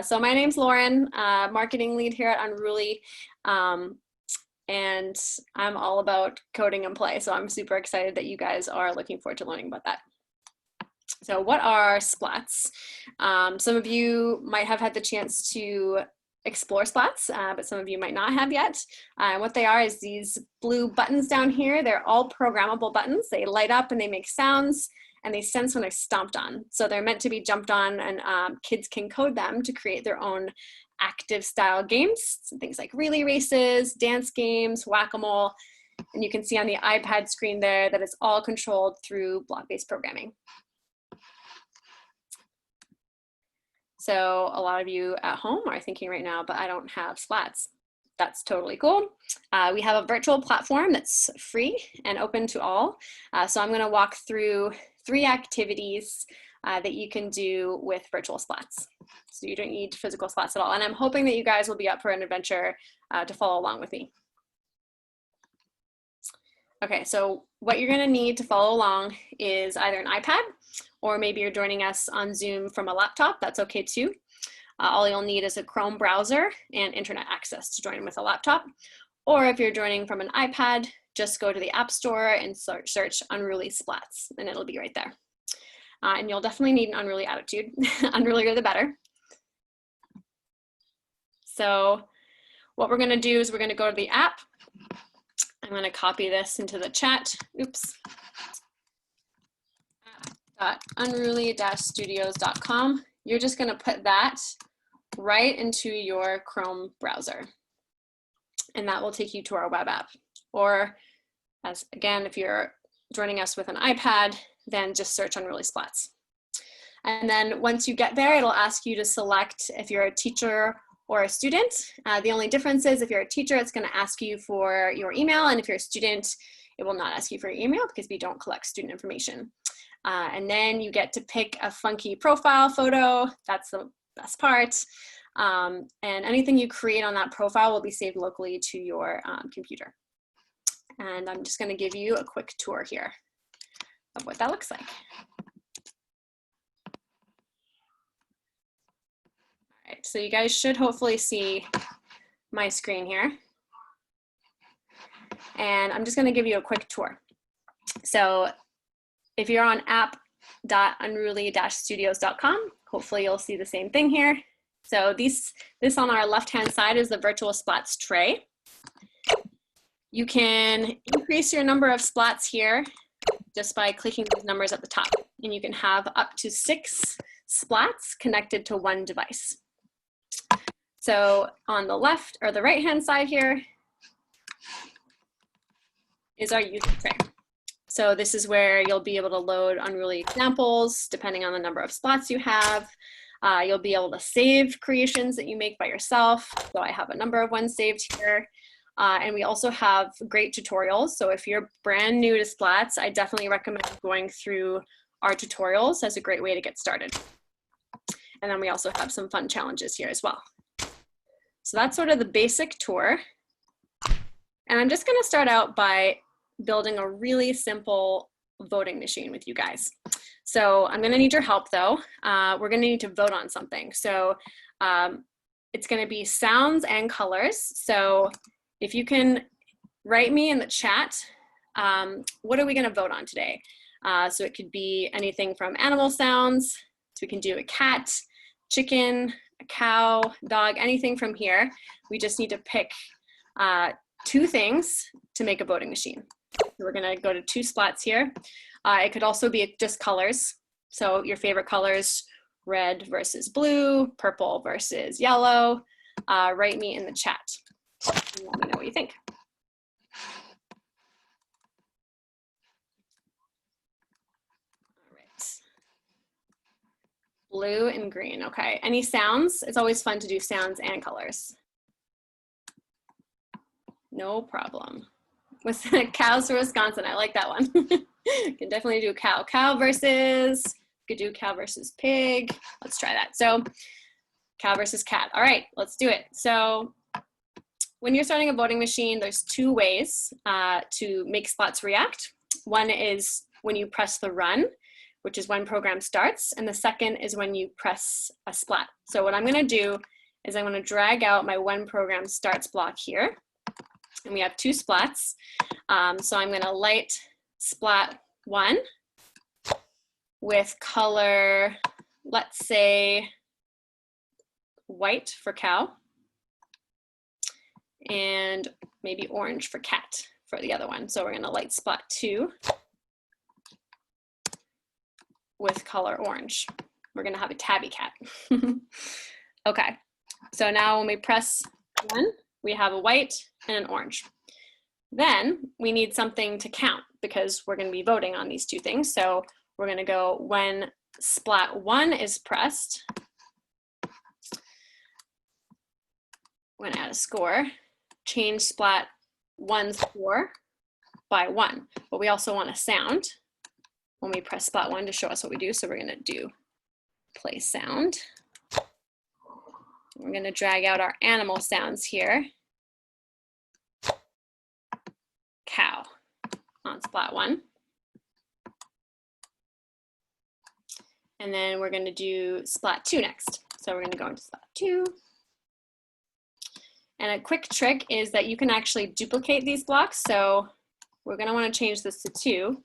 So my name's Lauren, marketing lead here at Unruly, and I'm all about coding and play. So I'm super excited that you guys are looking forward to learning about that. So what are Splats? Some of you might have had the chance to explore Splats, but some of you might not have yet. What they are is these blue buttons down here. They're all programmable buttons. They light up and they make sounds, and they sense when they're stomped on. So they're meant to be jumped on, and kids can code them to create their own active style games, things like relay races, dance games, whack-a-mole. And you can see on the iPad screen there that it's all controlled through block-based programming. So a lot of you at home are thinking right now, but I don't have Splats. That's totally cool. We have a virtual platform that's free and open to all. So I'm gonna walk through 3 activities that you can do with virtual Splats. So you don't need physical Splats at all. And I'm hoping that you guys will be up for an adventure to follow along with me. Okay, so what you're gonna need to follow along is either an iPad, or maybe you're joining us on Zoom from a laptop. That's okay too. All you'll need is a Chrome browser and internet access to join with a laptop. Or if you're joining from an iPad, just go to the App Store and search Unruly Splats, and it'll be right there. And you'll definitely need an Unruly attitude. Unrulier the better. So what we're gonna do is we're gonna go to the app. I'm gonna copy this into the chat. Oops. Unruly-studios.com. You're just gonna put that right into your Chrome browser. And that will take you to our web app. Or as again, if you're joining us with an iPad, then just search Unruly Splats. And then once you get there, it'll ask you to select if you're a teacher or a student. The only difference is if you're a teacher, it's gonna ask you for your email. And if you're a student, it will not ask you for your email because we don't collect student information. And then you get to pick a funky profile photo. That's the best part. And anything you create on that profile will be saved locally to your computer. And I'm just gonna give you a quick tour here of what that looks like. All right, so you guys should hopefully see my screen here. And I'm just gonna give you a quick tour. So if you're on app.unruly-studios.com, hopefully you'll see the same thing here. So this on our left-hand side is the virtual Splats tray. You can increase your number of Splats here just by clicking these numbers at the top. And you can have up to 6 Splats connected to one device. So on the left or the right-hand side here is our user tray. So this is where you'll be able to load Unruly examples depending on the number of Splats you have. You'll be able to save creations that you make by yourself. So I have a number of ones saved here. And we also have great tutorials. So if you're brand new to Splats, I definitely recommend going through our tutorials as a great way to get started. And then we also have some fun challenges here as well. So that's sort of the basic tour. And I'm just gonna start out by building a really simple voting machine with you guys. So I'm gonna need your help though. We're gonna need to vote on something. So it's gonna be sounds and colors. So if you can write me in the chat, what are we gonna vote on today? So it could be anything from animal sounds, so we can do a cat, chicken, a cow, dog, anything from here. We just need to pick 2 things to make a voting machine. So we're gonna go to 2 Splats here. It could also be just colors. So your favorite colors, red versus blue, purple versus yellow. Write me in the chat and let me know what you think. All right. Blue and green, okay. Any sounds? It's always fun to do sounds and colors. No problem. With cows for Wisconsin, I like that one. Can definitely do cow. Cow versus, could do cow versus pig. Let's try that. So cow versus cat. All right, let's do it. So when you're starting a voting machine, there's 2 ways to make Splats react. One is when you press the run, which is when program starts, and the second is when you press a splat. So what I'm going to do is I'm going to drag out my when program starts block here, and we have 2 splats. So I'm going to light splat 1 with color, let's say white for cow, and maybe orange for cat for the other one. So we're going to light splat 2 with color orange. We're going to have a tabby cat. Okay, so now when we press 1, we have a white and an orange. Then we need something to count because we're going to be voting on these 2 things. So we're going to go when splat 1 is pressed, we're going to add a score, change splat 1's score by 1. But we also want a sound when we press splat 1 to show us what we do. So we're going to do play sound. We're going to drag out our animal sounds here. Cow on splat 1. And then we're going to do splat 2 next. So we're going to go into splat 2. And a quick trick is that you can actually duplicate these blocks. So we're going to want to change this to 2,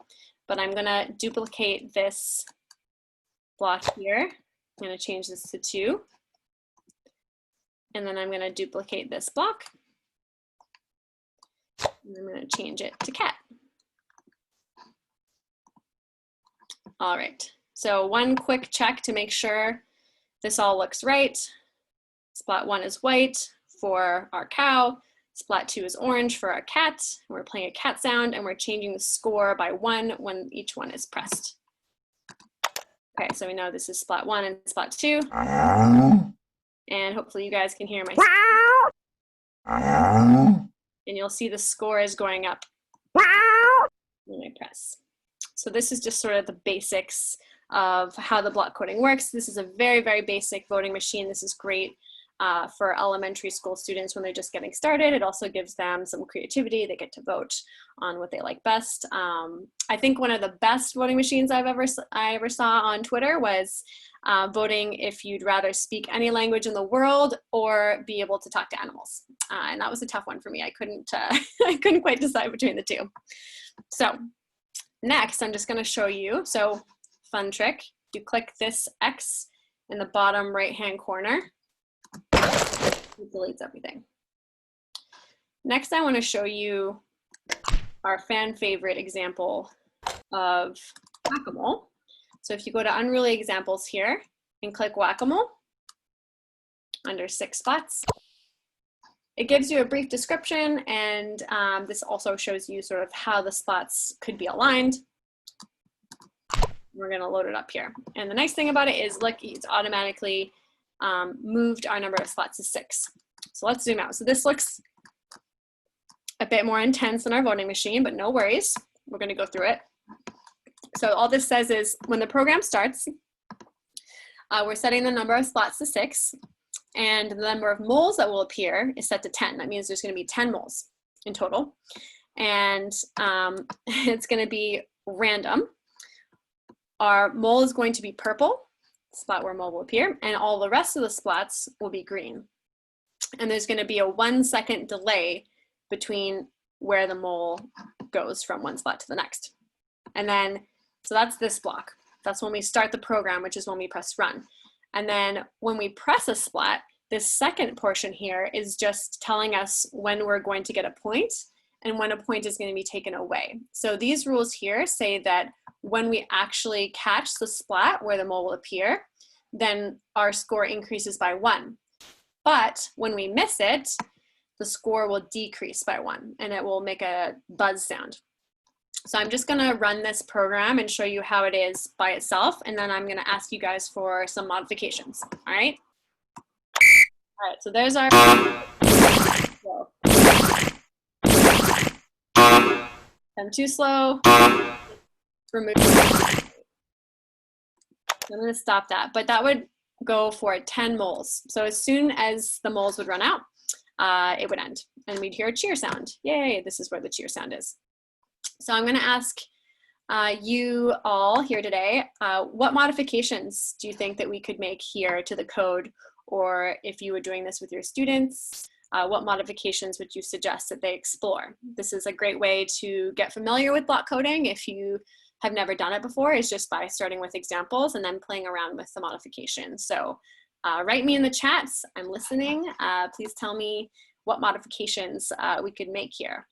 but I'm going to duplicate this block here. I'm going to change this to 2. And then I'm going to duplicate this block. And I'm going to change it to cat. All right, so one quick check to make sure this all looks right. Splat 1 is white for our cow. Splat 2 is orange for our cat. We're playing a cat sound and we're changing the score by 1 when each one is pressed. Okay, so we know this is splat 1 and splat 2. And hopefully you guys can hear my and you'll see the score is going up when I press. So this is just sort of the basics of how the block coding works. This is a very, very basic voting machine. This is great for elementary school students when they're just getting started. It also gives them some creativity. They get to vote on what they like best. I think one of the best voting machines I ever saw on Twitter was voting if you'd rather speak any language in the world or be able to talk to animals. And that was a tough one for me. I couldn't quite decide between the 2. So next, I'm just going to show you. So fun trick, you click this X in the bottom right-hand corner. It deletes everything. Next, I want to show you our fan favorite example of whack-a-mole. So if you go to Unruly Examples here and click whack-a-mole under 6 spots, it gives you a brief description, and this also shows you sort of how the spots could be aligned. We're going to load it up here. And the nice thing about it is, look, it's automatically moved our number of spots to 6. So let's zoom out. So this looks a bit more intense than our voting machine, but no worries. We're going to go through it. So all this says is when the program starts, we're setting the number of spots to 6, and the number of moles that will appear is set to 10. That means there's going to be 10 moles in total, and it's going to be random. Our mole is going to be purple, spot where mole will appear, and all the rest of the splats will be green. And there's going to be a 1-second delay between where the mole goes from one spot to the next. And then, so that's this block. That's when we start the program, which is when we press run. And then when we press a splat, this second portion here is just telling us when we're going to get a point and when a point is going to be taken away. So these rules here say that when we actually catch the splat where the mole will appear, then our score increases by 1. But when we miss it, the score will decrease by 1 and it will make a buzz sound. So I'm just going to run this program and show you how it is by itself, and then I'm going to ask you guys for some modifications. All right? All right, so there's our... I'm too slow. Remove. I'm going to stop that, but that would go for 10 moles. So as soon as the moles would run out, it would end, and we'd hear a cheer sound. Yay, this is where the cheer sound is. So I'm going to ask You all here today, what modifications do you think that we could make here to the code? Or if you were doing this with your students, what modifications would you suggest that they explore? This is a great way to get familiar with block coding if you have never done it before, is just by starting with examples and then playing around with the modifications. So write me in the chats, I'm listening. Please tell me what modifications we could make here.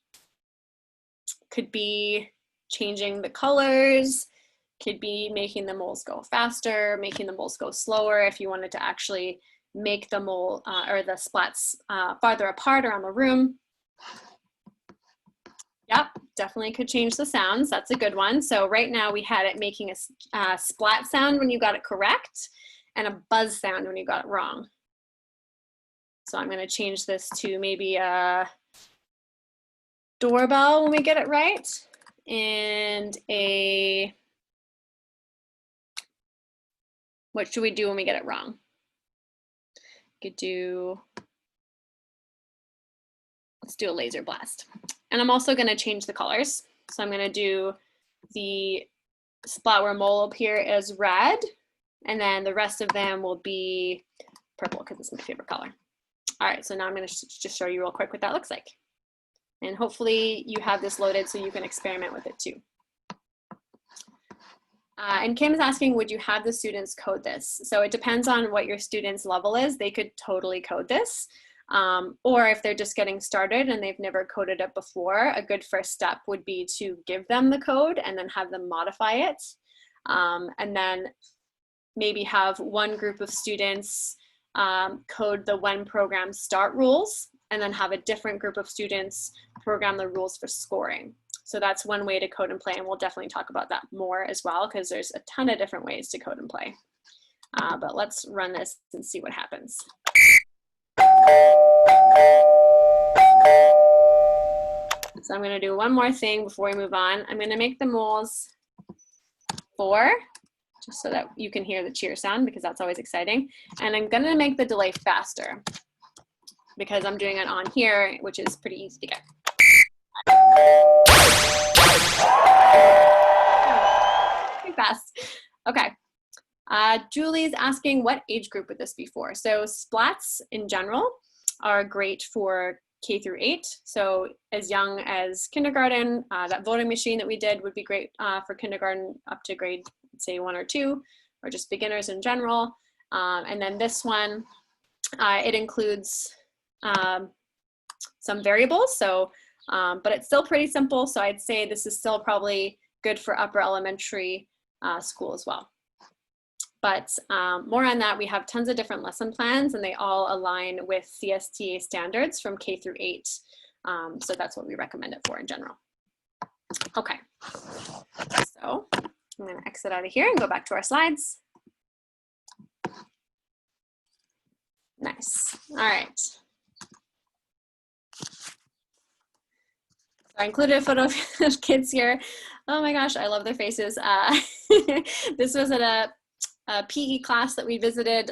Could be changing the colors, could be making the moles go faster, making the moles go slower if you wanted to actually make the mole or the splats farther apart around the room. Yep, definitely could change the sounds. That's a good one. So right now we had it making a splat sound when you got it correct and a buzz sound when you got it wrong. So I'm going to change this to maybe a doorbell when we get it right, and a, what should we do when we get it wrong? Could do, let's do a laser blast. And I'm also going to change the colors. So I'm going to do the splat where mole up here is red, and then the rest of them will be purple because it's my favorite color. All right, so now I'm going to just show you real quick what that looks like. And hopefully you have this loaded so you can experiment with it too. And Kim is asking, would you have the students code this? So it depends on what your student's level is. They could totally code this. Or if they're just getting started and they've never coded it before, a good first step would be to give them the code and then have them modify it. And then maybe have one group of students code the when programs start rules, and then have a different group of students program the rules for scoring. So that's one way to code and play, and we'll definitely talk about that more as well, because there's a ton of different ways to code and play. But let's run this and see what happens. So I'm gonna do one more thing before we move on. I'm gonna make the moles 4, just so that you can hear the cheer sound, because that's always exciting. And I'm gonna make the delay faster, because I'm doing it on here, which is pretty easy to get. Pretty fast. Okay. Julie's asking, what age group would this be for? So splats in general are great for K through 8. So as young as kindergarten, that voting machine that we did would be great for kindergarten up to grade, say 1 or 2, or just beginners in general. And then this one, it includes some variables, so but it's still pretty simple, so I'd say this is still probably good for upper elementary school as well. But more on that, we have tons of different lesson plans, and they all align with CSTA standards from K through 8, so that's what we recommend it for in general. Okay, so I'm going to exit out of here and go back to our slides. Nice. All right. I included a photo of kids here. Oh my gosh, I love their faces. This was at a PE class that we visited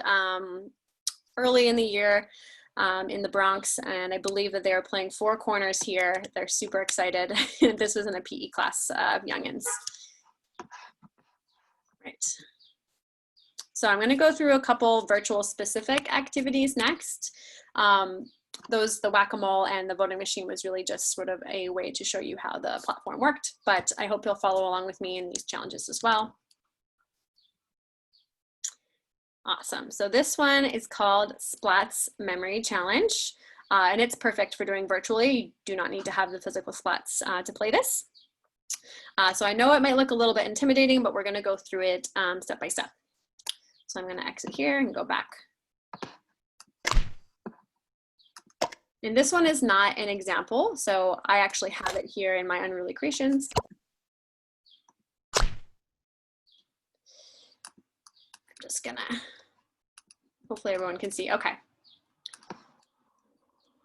early in the year in the Bronx, and I believe that they are playing Four Corners here. They're super excited. This was in a PE class of youngins. Right. So I'm going to go through a couple virtual specific activities next. The whack-a-mole and the voting machine was really just sort of a way to show you how the platform worked, but I hope you'll follow along with me in these challenges as well. Awesome. So this one is called Splats Memory Challenge, and it's perfect for doing virtually. You do not need to have the physical splats to play this. So I know it might look a little bit intimidating, but we're going to go through it step by step. So I'm going to exit here and go back. And this one is not an example, so I actually have it here in my Unruly Creations. I'm just gonna, hopefully everyone can see, okay.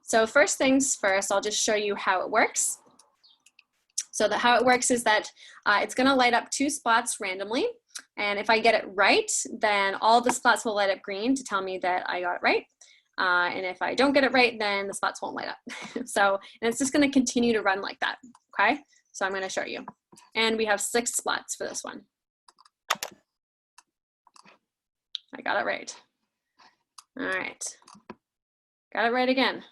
So first things first, I'll just show you how it works. So how it works is that it's gonna light up 2 splats randomly, and if I get it right, then all the splats will light up green to tell me that I got it right. And if I don't get it right, then the splats won't light up. So, and it's just going to continue to run like that. Okay, so I'm going to show you. And we have 6 splats for this one. I got it right. All right. Got it right again.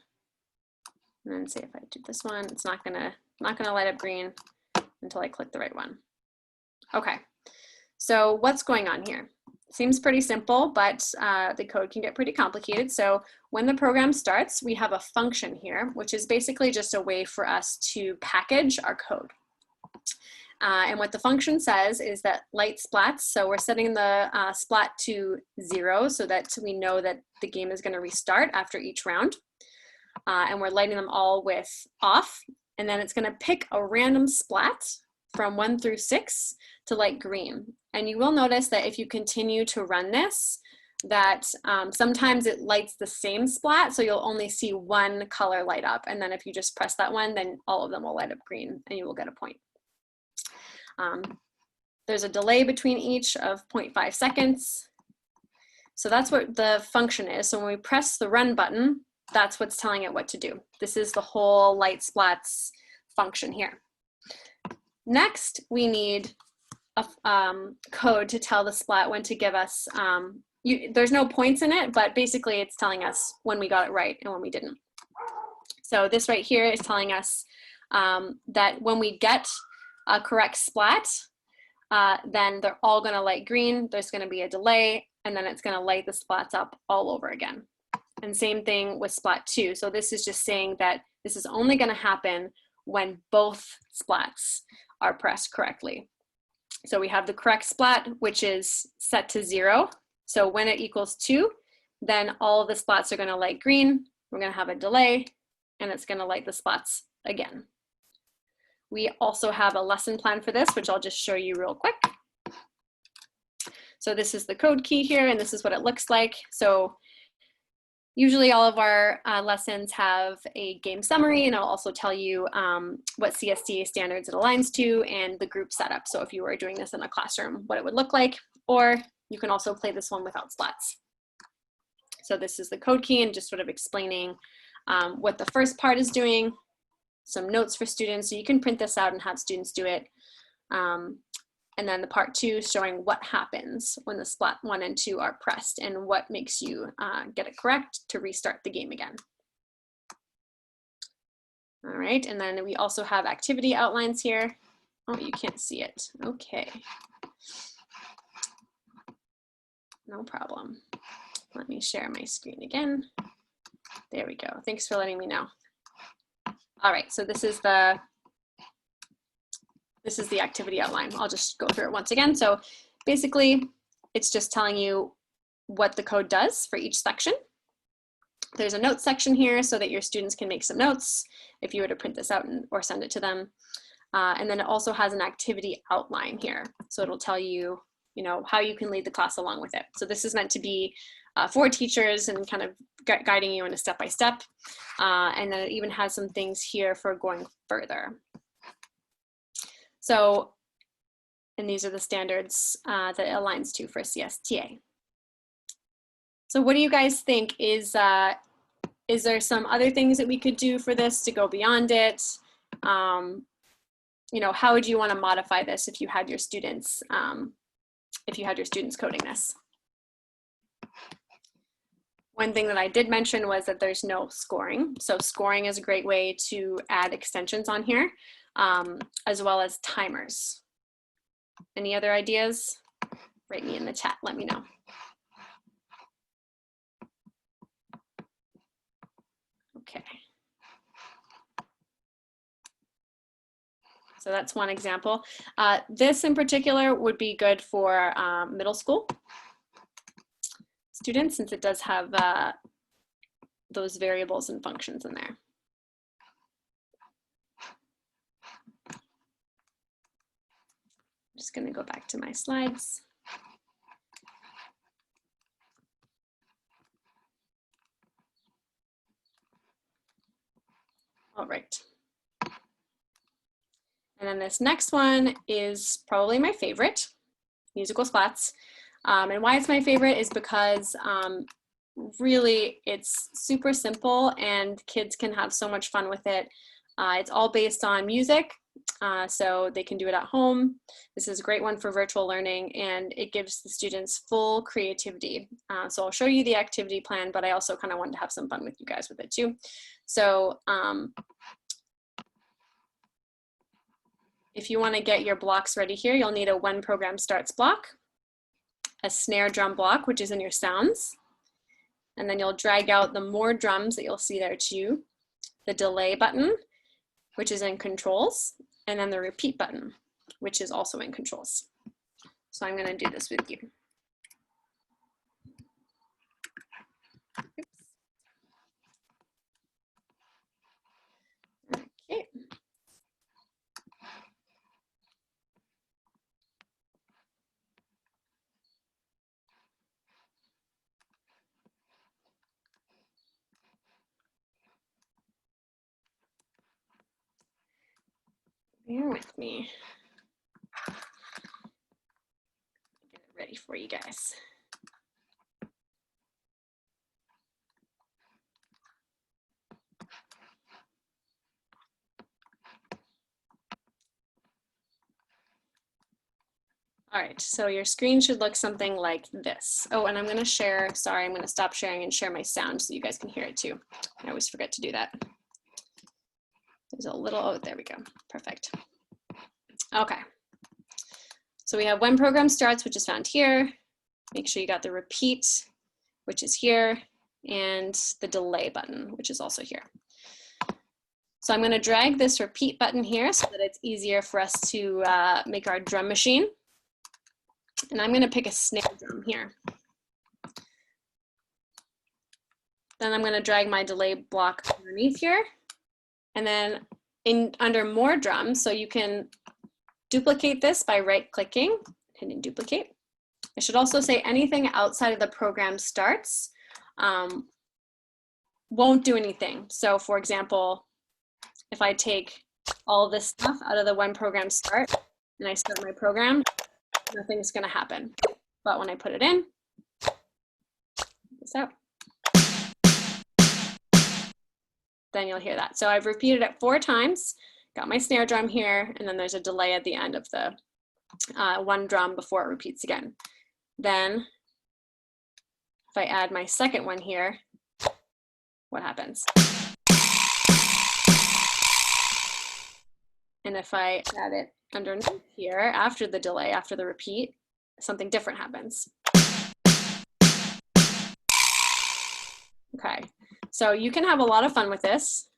And then see if I do this one, it's not gonna light up green until I click the right one. Okay, so what's going on here? Seems pretty simple, but the code can get pretty complicated. So when the program starts, we have a function here, which is basically just a way for us to package our code. And what the function says is that light splats, so we're setting the splat to 0 so that we know that the game is gonna restart after each round. And we're lighting them all with off, and then it's gonna pick a random splat from 1 through 6 to light green. And you will notice that if you continue to run this, that sometimes it lights the same splat, so you'll only see one color light up, and then if you just press that one, then all of them will light up green and you will get a point. There's a delay between each of 0.5 seconds. So that's what the function is. So when we press the run button, that's what's telling it what to do. This is the whole light splats function here. Next, we need a code to tell the splat when to give us, there's no points in it, but basically it's telling us when we got it right and when we didn't. So this right here is telling us that when we get a correct splat, then they're all gonna light green, there's gonna be a delay, and then it's gonna light the splats up all over again. And same thing with splat 2. So this is just saying that this is only gonna happen when both splats are pressed correctly. So we have the correct splat, which is set to 0. So when it equals 2, then all of the splats are gonna light green, we're gonna have a delay, and it's gonna light the splats again. We also have a lesson plan for this, which I'll just show you real quick. So this is the code key here, and this is what it looks like. So usually all of our lessons have a game summary, and I'll also tell you what CSTA standards it aligns to and the group setup. So if you were doing this in a classroom, what it would look like, or you can also play this one without splats. So this is the code key and just sort of explaining what the first part is doing, some notes for students. So you can print this out and have students do it. And then the part 2 showing what happens when the splat 1 and 2 are pressed and what makes you get it correct to restart the game again. All right, and then we also have activity outlines here. Oh, you can't see it. Okay. No problem. Let me share my screen again. There we go. Thanks for letting me know. All right, so this is the activity outline. I'll just go through it once again. So basically, it's just telling you what the code does for each section. There's a notes section here so that your students can make some notes if you were to print this out or send it to them. And then it also has an activity outline here. So it'll tell you, how you can lead the class along with it. So this is meant to be for teachers and kind of guiding you in a step-by-step. And then it even has some things here for going further. So, and these are the standards that it aligns to for CSTA. So what do you guys think? Is there some other things that we could do for this to go beyond it? How would you want to modify this if you had your students, coding this? One thing that I did mention was that there's no scoring. So scoring is a great way to add extensions on here, as well as timers. Any other ideas? Write me in the chat, let me know. Okay. So that's one example. This in particular would be good for middle school students, since it does have those variables and functions in there. I'm just going to go back to my slides. All right. And then this next one is probably my favorite, musical splats. And why it's my favorite is because really it's super simple and kids can have so much fun with it. It's all based on music, so they can do it at home. This is a great one for virtual learning, and it gives the students full creativity. So I'll show you the activity plan, but I also kind of wanted to have some fun with you guys with it too. So if you want to get your blocks ready here, you'll need a when program starts block, a snare drum block, which is in your sounds, and then you'll drag out the more drums that you'll see there too, the delay button, which is in controls, and then the repeat button, which is also in controls. So I'm going to do this with you. Oops. Okay. Bear with me. Get it ready for you guys. All right, so your screen should look something like this. Oh, and I'm going to share, sorry, I'm going to stop sharing and share my sound so you guys can hear it too. I always forget to do that. There's a little, oh, there we go. Perfect. Okay. So we have when program starts, which is found here. Make sure you got the repeat, which is here, and the delay button, which is also here. So I'm going to drag this repeat button here so that it's easier for us to make our drum machine. And I'm going to pick a snare drum here. Then I'm going to drag my delay block underneath here. And then under more drums, so you can duplicate this by right-clicking, hitting duplicate. I should also say anything outside of the program starts won't do anything. So for example, if I take all this stuff out of the when program start and I start my program, nothing's going to happen. But when I put it in, this out, then you'll hear that. So I've repeated it 4 times, got my snare drum here, and then there's a delay at the end of the one drum before it repeats again. Then if I add my second one here, what happens? And if I add it underneath here after the delay, after the repeat, something different happens. Okay, so you can have a lot of fun with this.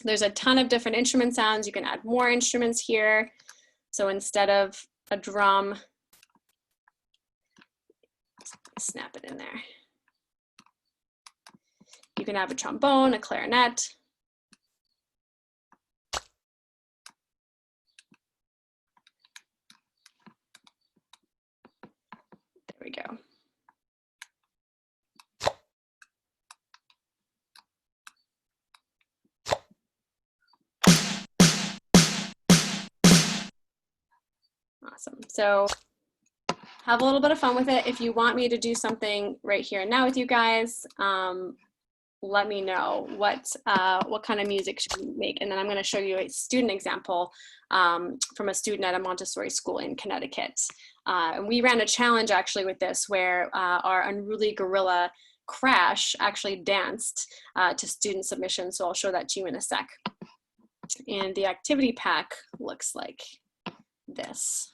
There's a ton of different instrument sounds. You can add more instruments here. So instead of a drum, snap it in there. You can have a trombone, a clarinet. There we go. Awesome. So have a little bit of fun with it. If you want me to do something right here and now with you guys, let me know what kind of music should we make. And then I'm going to show you a student example from a student at a Montessori school in Connecticut. And we ran a challenge actually with this where our unruly gorilla Crash actually danced to student submissions. So I'll show that to you in a sec. And the activity pack looks like this.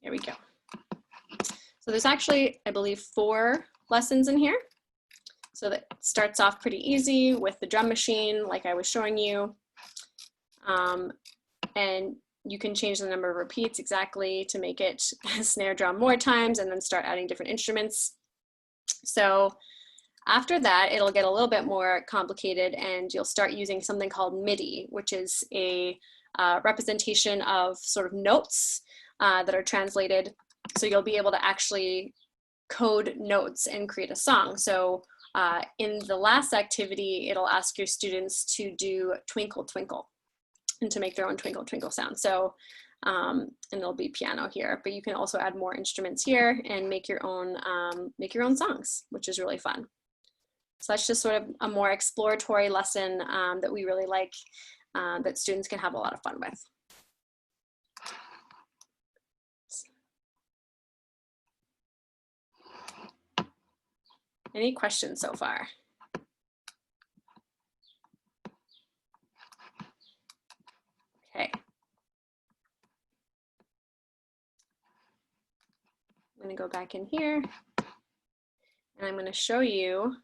Here we go. So there's actually, I believe, 4 lessons in here. So that starts off pretty easy with the drum machine, like I was showing you. And you can change the number of repeats exactly to make it a snare drum more times and then start adding different instruments. So after that, it'll get a little bit more complicated and you'll start using something called MIDI, which is a representation of sort of notes that are translated So you'll be able to actually code notes and create a song. So in the last activity, it'll ask your students to do Twinkle Twinkle and to make their own Twinkle Twinkle sound. So, and there'll be piano here, but you can also add more instruments here and make your own songs, which is really fun. So that's just sort of a more exploratory lesson that we really like, that students can have a lot of fun with. Any questions so far? Okay. I'm going to go back in here and I'm going to show you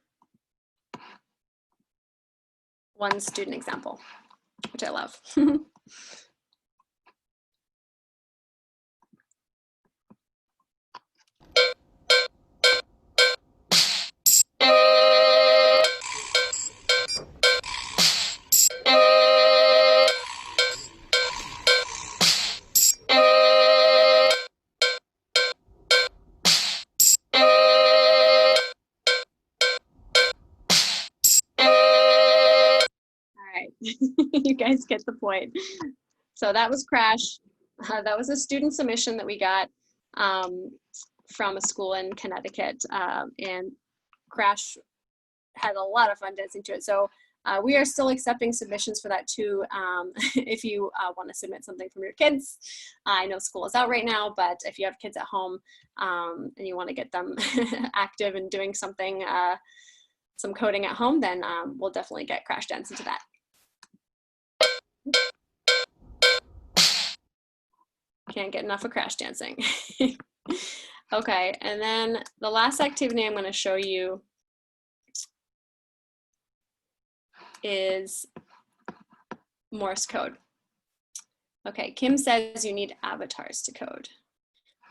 one student example, which I love. You guys get the point. So that was Crash. That was a student submission that we got from a school in Connecticut, and Crash had a lot of fun dancing to it. So we are still accepting submissions for that too. If you want to submit something from your kids, I know school is out right now, but if you have kids at home and you want to get them active and doing something, some coding at home, then we'll definitely get Crash Dance into that. Can't get enough of Crash dancing. Okay, and then the last activity I'm going to show you is Morse code. Okay, Kim says you need avatars to code.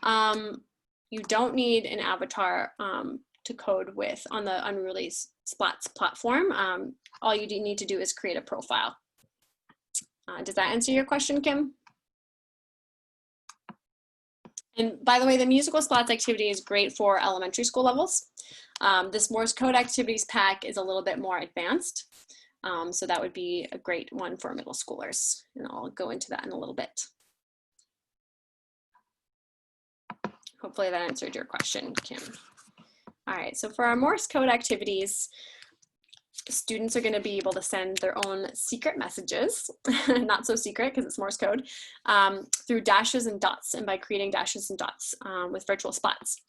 You don't need an avatar to code with on the Unruly Splats platform. All you need to do is create a profile. Does that answer your question, Kim? And by the way, the musical Splats activity is great for elementary school levels. This Morse code activities pack is a little bit more advanced. So that would be a great one for middle schoolers. And I'll go into that in a little bit. Hopefully that answered your question, Kim. All right, so for our Morse code activities, students are going to be able to send their own secret messages, not so secret because it's Morse code, through dashes and dots, and by creating dashes and dots with virtual spots.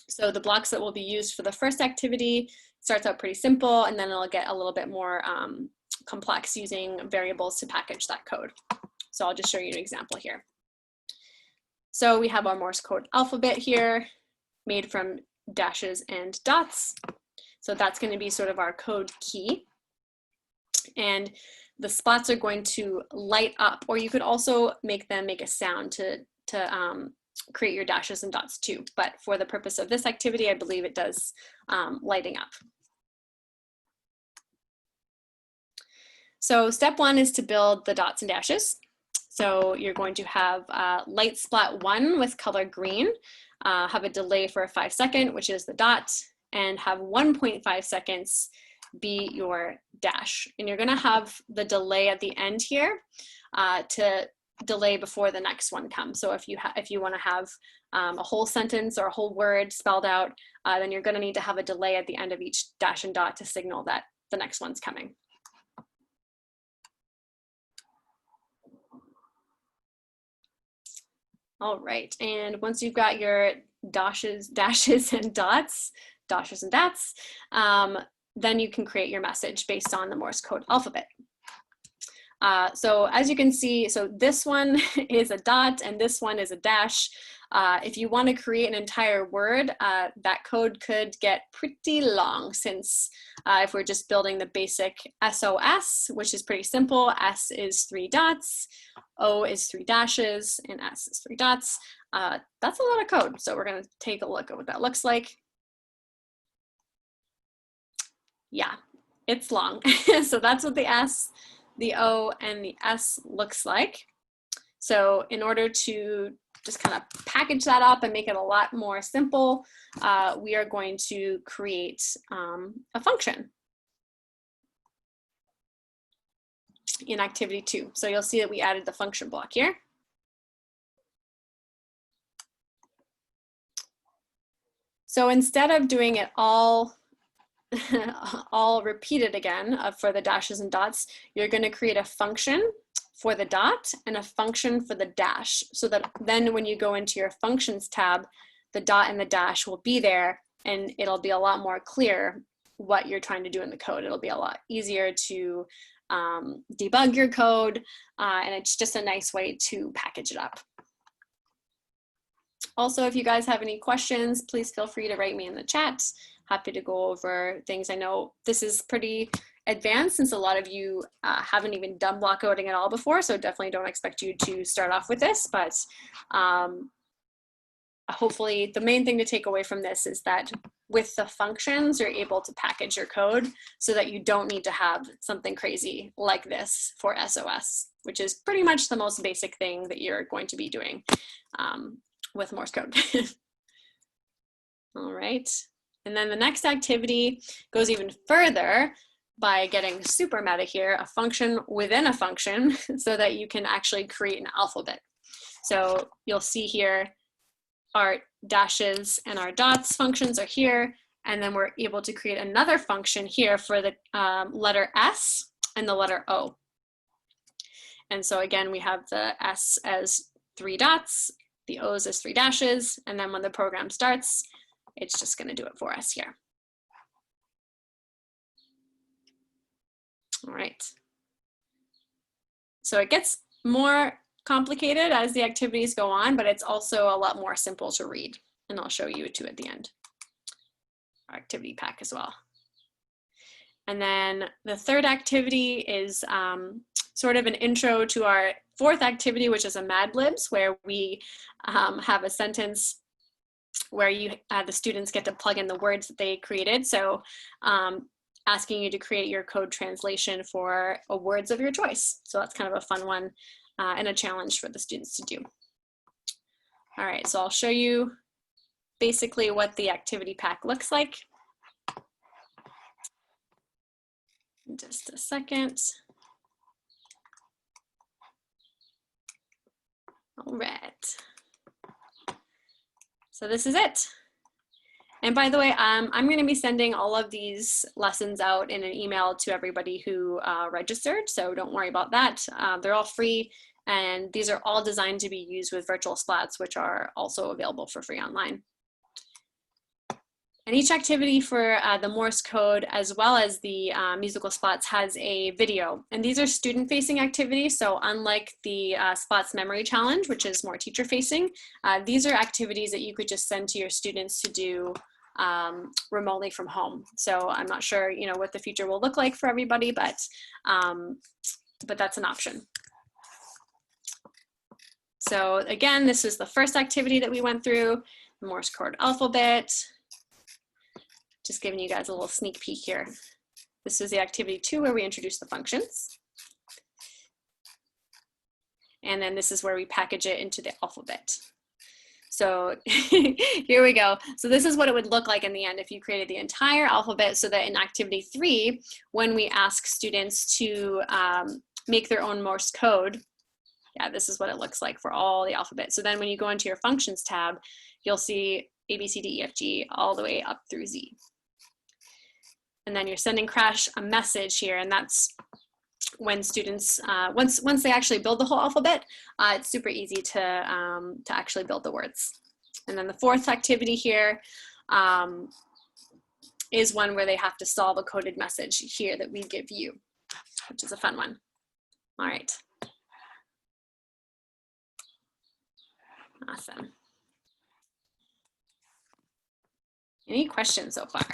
So the blocks that will be used for the first activity starts out pretty simple, and then it'll get a little bit more complex using variables to package that code. So I'll just show you an example here. So we have our Morse code alphabet here, made from dashes and dots. So that's going to be sort of our code key. And the spots are going to light up, or you could also make them make a sound to create your dashes and dots too. But for the purpose of this activity, I believe it does lighting up. So step one is to build the dots and dashes. So you're going to have light splat 1 with color green, have a delay for a 5-second, which is the dot, and have 1.5 seconds be your dash. And you're going to have the delay at the end here to delay before the next one comes. So if you want to have a whole sentence or a whole word spelled out, then you're going to need to have a delay at the end of each dash and dot to signal that the next one's coming. All right, and once you've got your dashes and dots, then you can create your message based on the Morse code alphabet. So as you can see, so this one is a dot and this one is a dash. If you want to create an entire word, that code could get pretty long, since if we're just building the basic SOS, which is pretty simple, S is 3 dots, O is 3 dashes, and S is 3 dots. That's a lot of code. So we're going to take a look at what that looks like. Yeah, it's long. So that's what the S, the O, and the S looks like. So in order to just kind of package that up and make it a lot more simple, we are going to create a function in activity 2. So you'll see that we added the function block here. So instead of doing it all repeated again for the dashes and dots, you're going to create a function for the dot and a function for the dash, so that then when you go into your functions tab, the dot and the dash will be there, and it'll be a lot more clear what you're trying to do in the code. It'll be a lot easier to debug your code, and it's just a nice way to package it up. Also, if you guys have any questions, please feel free to write me in the chat. Happy to go over things. I know this is pretty advanced since a lot of you haven't even done block coding at all before, so definitely don't expect you to start off with this, but hopefully the main thing to take away from this is that with the functions, you're able to package your code so that you don't need to have something crazy like this for SOS, which is pretty much the most basic thing that you're going to be doing with Morse code. All right. And then the next activity goes even further by getting super meta here, a function within a function, so that you can actually create an alphabet. So you'll see here our dashes and our dots functions are here, and then we're able to create another function here for the letter S and the letter O. And so again, we have the S as 3 dots, the O's as 3 dashes, and then when the program starts, it's just going to do it for us here. All right. So it gets more complicated as the activities go on, but it's also a lot more simple to read. And I'll show you too at the end. Our activity pack as well. And then the third activity is sort of an intro to our fourth activity, which is a Mad Libs, where we have a sentence where you the students get to plug in the words that they created. So asking you to create your code translation for words of your choice. So that's kind of a fun one and a challenge for the students to do. All right, so I'll show you basically what the activity pack looks like. In just a second. All right. So this is it. And by the way, I'm going to be sending all of these lessons out in an email to everybody who registered, so don't worry about that. They're all free, and these are all designed to be used with virtual splats, which are also available for free online. And each activity for the Morse code, as well as the musical splats, has a video. And these are student-facing activities, so unlike the Splats Memory Challenge, which is more teacher-facing, these are activities that you could just send to your students to do remotely from home. So I'm not sure, what the future will look like for everybody, but that's an option. So again, this is the first activity that we went through, the Morse code alphabet. Just giving you guys a little sneak peek here. This is the activity 2 where we introduce the functions. And then this is where we package it into the alphabet. So here we go. So this is what it would look like in the end if you created the entire alphabet, so that in activity 3, when we ask students to make their own Morse code, yeah, this is what it looks like for all the alphabet. So then when you go into your functions tab, you'll see A, B, C, D, E, F, G, all the way up through Z. And then you're sending Crash a message here, and that's when students, once they actually build the whole alphabet, it's super easy to actually build the words. And then the fourth activity here is one where they have to solve a coded message here that we give you, which is a fun one. All right. Awesome. Any questions so far?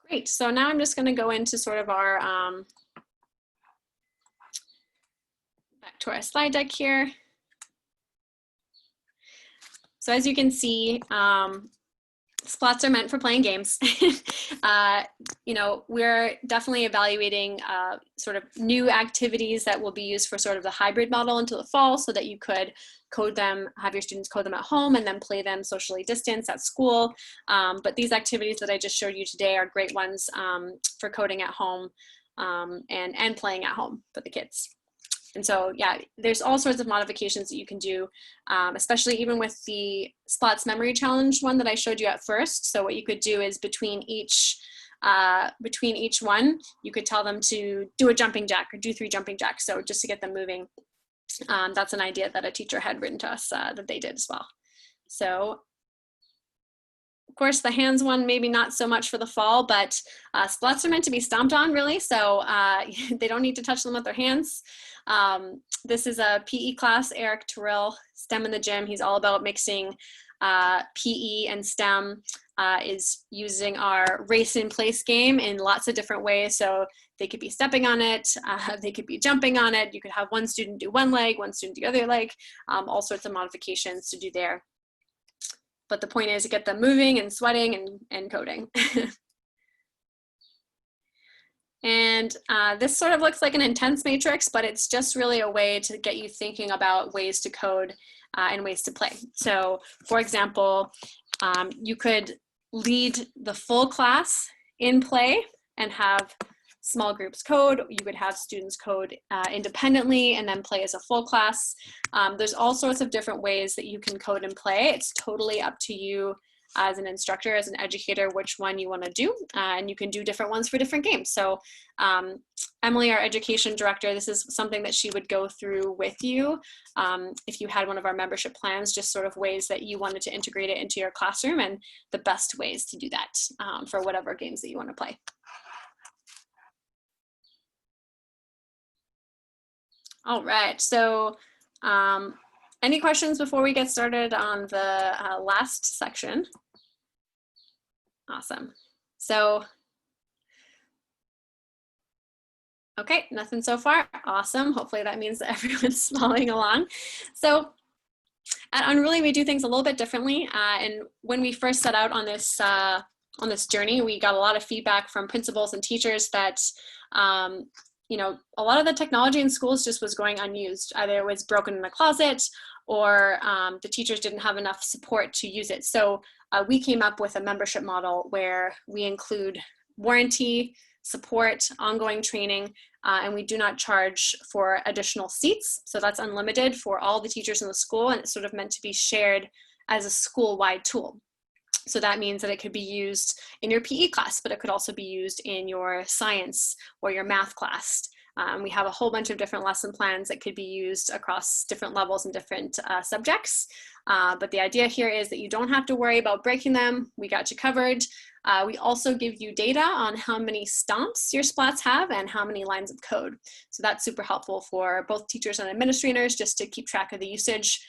Great, so now I'm just going to go into sort of our, back to our slide deck here. So as you can see, Splats are meant for playing games. You know, we're definitely evaluating sort of new activities that will be used for sort of the hybrid model into the fall, so that you could code them, have your students code them at home and then play them socially distanced at school. But these activities that I just showed you today are great ones for coding at home and playing at home for the kids. And so, yeah, there's all sorts of modifications that you can do, especially even with the Splats memory challenge one that I showed you at first. So what you could do is between each one, you could tell them to do a jumping jack or do 3 jumping jacks. So just to get them moving. That's an idea that a teacher had written to us that they did as well. So, of course, the hands one, maybe not so much for the fall, but Splats are meant to be stomped on, really. So they don't need to touch them with their hands. This is a PE class, Eric Terrell, STEM in the Gym. He's all about mixing PE and STEM, is using our race in place game in lots of different ways. So they could be stepping on it, they could be jumping on it. You could have one student do one leg, one student do the other leg, all sorts of modifications to do there. But the point is to get them moving and sweating and coding. And this sort of looks like an intense matrix, but it's just really a way to get you thinking about ways to code and ways to play. So for example, you could lead the full class in play and have small groups code. You could have students code independently and then play as a full class. There's all sorts of different ways that you can code and play. It's totally up to you as an instructor, as an educator, which one you want to do, and you can do different ones for different games. So Emily, our education director, this is something that she would go through with you if you had one of our membership plans, just sort of ways that you wanted to integrate it into your classroom and the best ways to do that for whatever games that you want to play. All right, so any questions before we get started on the last section? Awesome. So, okay, nothing so far. Awesome. Hopefully that means that everyone's following along. So at Unruly, we do things a little bit differently. And when we first set out on this journey, we got a lot of feedback from principals and teachers that you know, a lot of the technology in schools just was going unused. Either it was broken in the closet or the teachers didn't have enough support to use it. So we came up with a membership model where we include warranty, support, ongoing training, and we do not charge for additional seats. So that's unlimited for all the teachers in the school, and it's sort of meant to be shared as a school-wide tool. So that means that it could be used in your PE class, but it could also be used in your science or your math class. We have a whole bunch of different lesson plans that could be used across different levels and different subjects. But the idea here is that you don't have to worry about breaking them. We got you covered. We also give you data on how many stomps your Splats have and how many lines of code. So that's super helpful for both teachers and administrators just to keep track of the usage.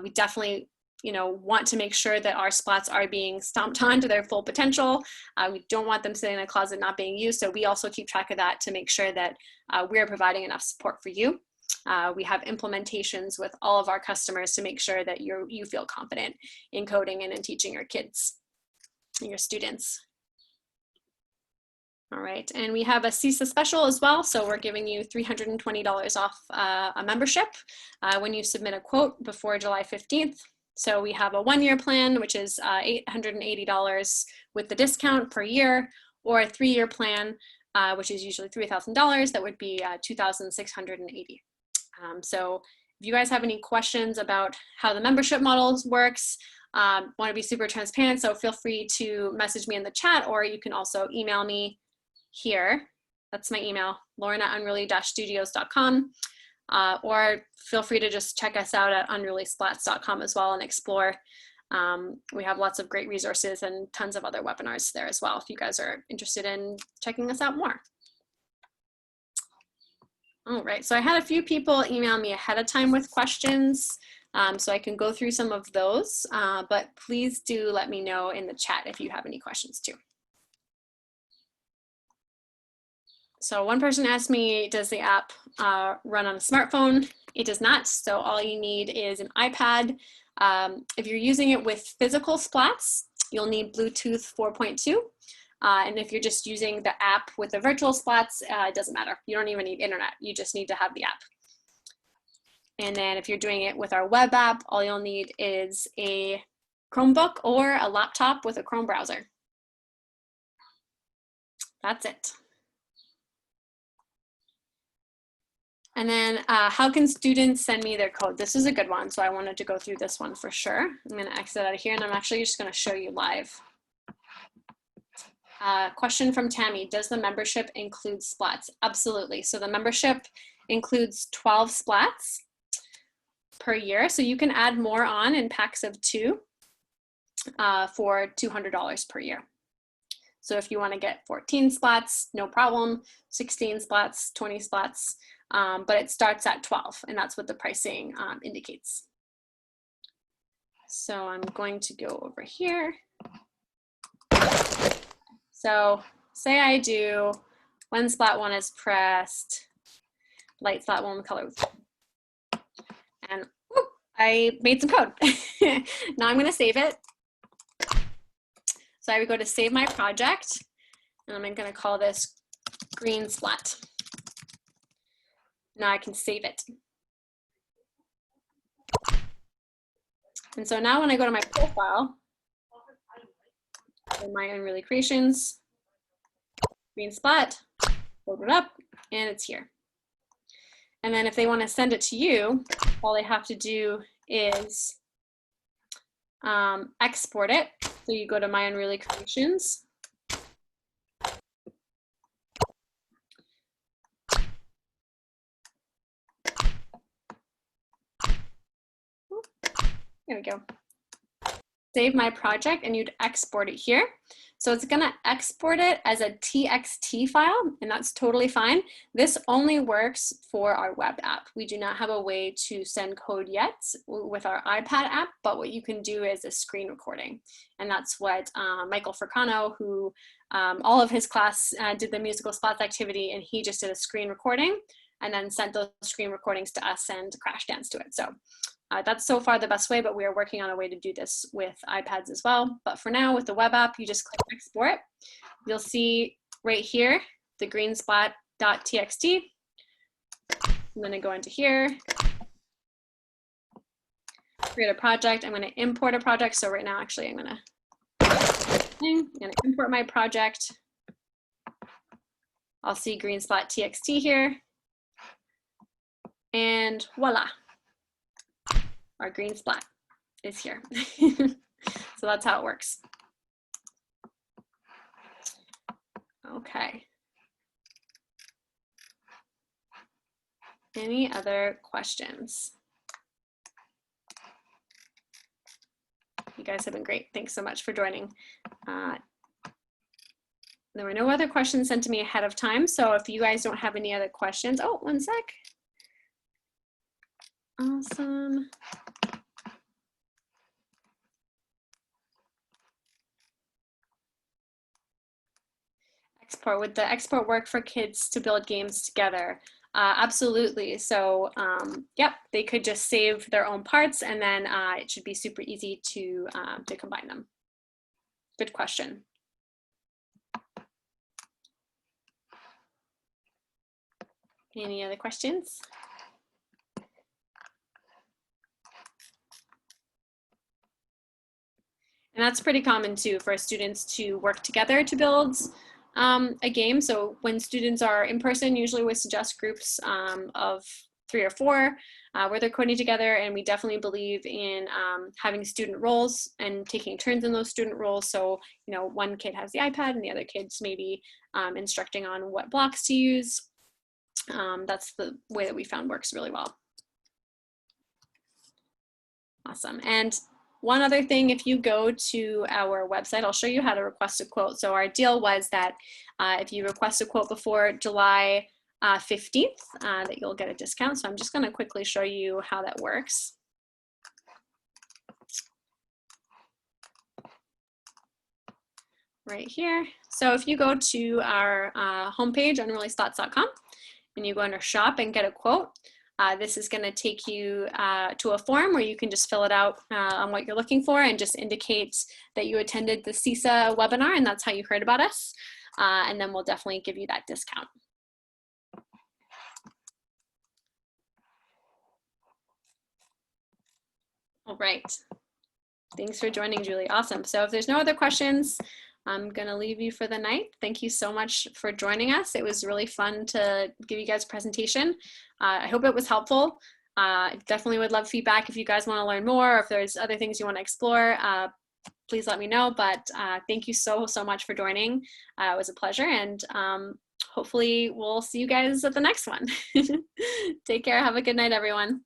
We definitely want to make sure that our Splats are being stomped on to their full potential. We don't want them sitting in a closet not being used. So we also keep track of that to make sure that we're providing enough support for you. We have implementations with all of our customers to make sure that you feel confident in coding and in teaching your kids and your students. All right, and we have a CISA special as well. So we're giving you $320 off a membership when you submit a quote before July 15th. So we have a 1-year plan, which is $880 with the discount per year, or a 3-year plan, which is usually $3,000. That would be $2,680. So if you guys have any questions about how the membership models works, want to be super transparent, so feel free to message me in the chat, or you can also email me here. That's my email, lauren@unruly-studios.com. Or feel free to just check us out at unrulysplats.com as well and explore. We have lots of great resources and tons of other webinars there as well if you guys are interested in checking us out more. All right, so I had a few people email me ahead of time with questions, so I can go through some of those, but please do let me know in the chat if you have any questions too. So one person asked me, does the app run on a smartphone? It does not, so all you need is an iPad. If you're using it with physical Splats, you'll need Bluetooth 4.2. And if you're just using the app with the virtual Splats, it doesn't matter. You don't even need internet. You just need to have the app. And then if you're doing it with our web app, all you'll need is a Chromebook or a laptop with a Chrome browser. That's it. And then how can students send me their code? This is a good one, so I wanted to go through this one for sure. I'm gonna exit out of here and I'm actually just gonna show you live. Question from Tammy, does the membership include Splats? Absolutely, so the membership includes 12 Splats per year, so you can add more on in packs of 2 for $200 per year. So if you wanna get 14 Splats, no problem, 16 Splats, 20 Splats, but it starts at 12 and that's what the pricing indicates. So I'm going to go over here. So say I do when Splat 1 is pressed, light Splat 1 color, and whoop, I made some code. Now I'm gonna save it. So I would go to save my project and I'm gonna call this green Splat. Now I can save it. And so now when I go to my profile, in my Unruly Creations, green Splat, load it up, and it's here. And then if they want to send it to you, all they have to do is export it. So you go to my Unruly Creations. There we go. Save my project and you'd export it here. So it's gonna export it as a TXT file and that's totally fine. This only works for our web app. We do not have a way to send code yet with our iPad app, but what you can do is a screen recording. And that's what Michael Furcano, who all of his class did the musical Splats activity, and he just did a screen recording and then sent those screen recordings to us and crash dance to it. So that's so far the best way, but we are working on a way to do this with iPads as well. But for now, with the web app, you just click export. You'll see right here, the green splat.txt. I'm gonna go into here, create a project. I'm gonna import a project. So right now, actually, I'm gonna import my project. I'll see green splat.txt here. And voila. Our green Splat is here. So that's how it works. Okay. Any other questions? You guys have been great. Thanks so much for joining. There were no other questions sent to me ahead of time. So if you guys don't have any other questions, oh, one sec. Awesome. Export, would the export work for kids to build games together? Absolutely. So yep, they could just save their own parts and then it should be super easy to combine them. Good question. Any other questions? And that's pretty common too for students to work together to build a game. So when students are in person, usually we suggest groups of 3 or 4 where they're coding together, and we definitely believe in having student roles and taking turns in those student roles. So, you know, one kid has the iPad and the other kid's maybe instructing on what blocks to use. That's the way that we found works really well. Awesome. And one other thing, if you go to our website, I'll show you how to request a quote. So our deal was that if you request a quote before July 15th, that you'll get a discount. So I'm just going to quickly show you how that works. Right here. So if you go to our homepage, unrulysplats.com, and you go under shop and get a quote, This is going to take you to a form where you can just fill it out on what you're looking for and just indicate that you attended the CISA webinar and that's how you heard about us. And then we'll definitely give you that discount. All right. Thanks for joining, Julie. Awesome. So if there's no other questions, I'm going to leave you for the night. Thank you so much for joining us. It was really fun to give you guys a presentation. I hope it was helpful. Definitely would love feedback if you guys want to learn more or if there's other things you want to explore. Please let me know. But thank you so much for joining. It was a pleasure. And hopefully we'll see you guys at the next one. Take care. Have a good night, everyone.